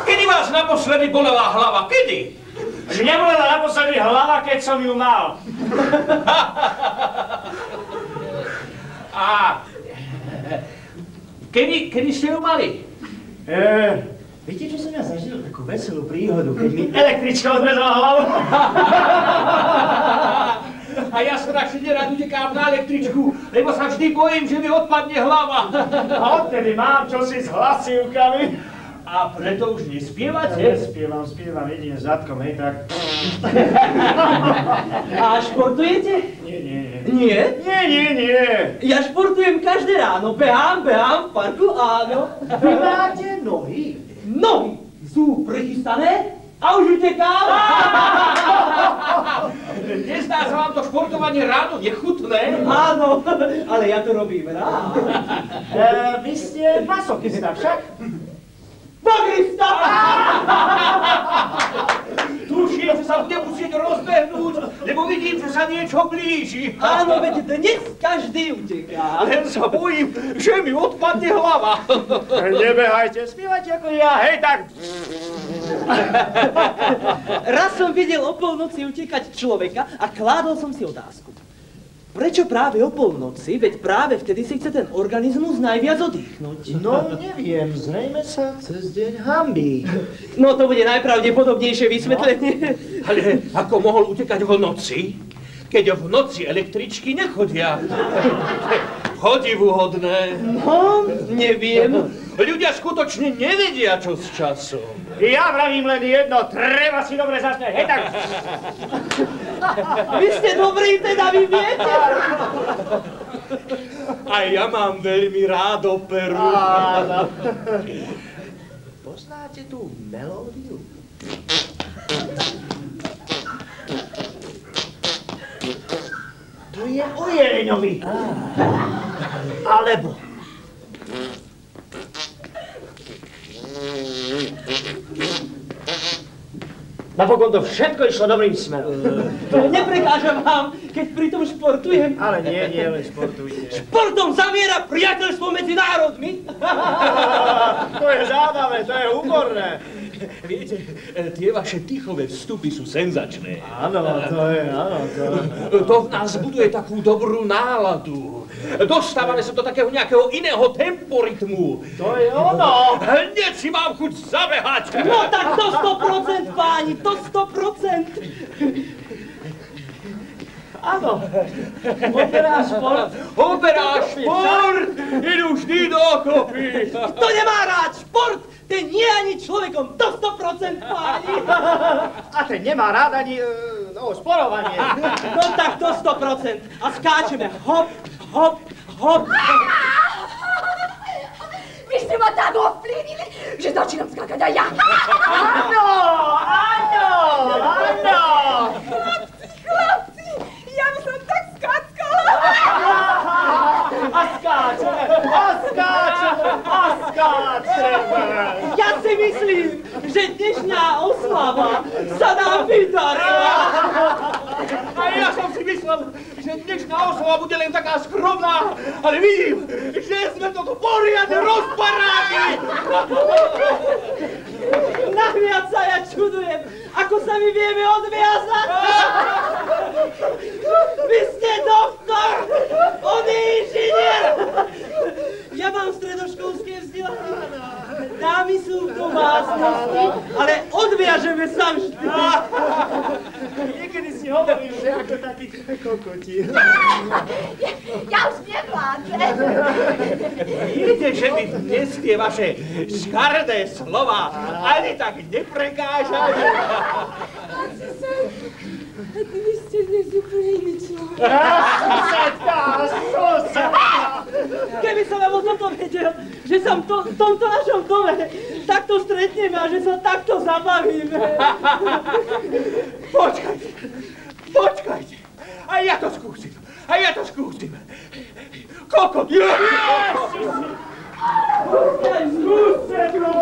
Kedy vás naposledy bolela hlava? Kedy? Mne bolela naposledy hlava, keď som ju mal. A kedy ste ju mali? Viete, čo som ja zažil? Takú veselú príhodu, keď mi električka odrezala hlavu. A ja strašne nerad utekám na električku, lebo sa vždy bojím, že mi odpadne hlava. A odtedy mám čosi s hlasivkami. A preto už nespievate? Spievam jedine zadkom, hej, tak. A športujete? Nie. Nie? Nie. Ja športujem každé ráno, behám v parku, áno. Vy máte nohy? Nohy sú prichystané a už utekám. Nezdá sa vám to športovanie ráno nechutné? Áno, ale ja to robím rád. Vy ste masokista však? Bagrista! Tuším, že sa bude musieť rozbehnúť, lebo vidím, že sa niečo blíži. Áno, veď dnes každý uteká. Len sa bojím, že mi odpadne hlava. Nebehajte, spievajte ako ja, hej, tak. Raz som videl o polnoci utekať človeka a kládol som si otázku. Prečo práve o polnoci? Veď práve vtedy si chce ten organizmus najviac oddychnúť. No, neviem, zrejme sa cez deň hanbí. No to bude najpravdepodobnejšie vysvetlenie. Ale ako mohol utekať v noci, keď v noci električky nechodia? Chodivuhodné. No, neviem. Ľudia skutočne nevedia, čo s časom. Ja vravím len jedno, treba si dobre začať, hej, tak. Vy ste dobrý, teda vy viete. A ja mám veľmi rád operu. Áno. Poznáte tú melódiu? To je o Jeleňovi. Alebo... Napokon to všetko išlo dobrým smerom. Neprekážem vám, keď pritom športujem. Ale nie, len športujte. Športom zamiera priateľstvo medzi národmi. To je zábavné, to je humorné. Viete, tie vaše tichové vstupy sú senzačné. Áno, to je. To v nás buduje takú dobrú náladu. Dostávame sa do takého nejakého iného temporytmu. To je ono. Hneď si mám chuť zabehať. No tak to 100%, páni, to 100%. Áno, opera šport. Opera šport idú vždy dokopy. Kto nemá rád šport, ten nie ani človekom, to 100%, páni. A ten nemá rád ani sporovanie. No tak to 100%. A skáčeme hop, hop, hop. Vy ste ma tak ovplyvnili, že začínam skákať aj ja. Áno. Chlapci, ja by som tak skáckala. A skáčeme. Ja si myslím, že dnešná oslava sa nám vydarila. A ja som si myslel, že dnešná oslava bude len taká skromná, ale vidím, že sme to tu poriadne rozparádili. Nahviac sa ja čudujem, ako sa my vieme odviazať. Vy ste doktor, on je inžinier. Ja mám stredoškolské vzdelanie. Dámy sú v domácnosti, ale odviažeme sa vždy. Niekedy si hovorím, že ako taký kokoti. Ja už nevládzem. Viete, že mi dnes tie vaše škaredé slova ani tak neprekážajú. Vy ste dnes úplne iný človek. Susedka. Keby som ja bol toto vedel, že som v tomto našom dome takto stretneme a že sa takto zabavíme. Počkajte. A ja to skúsim. Kokot. Susedko.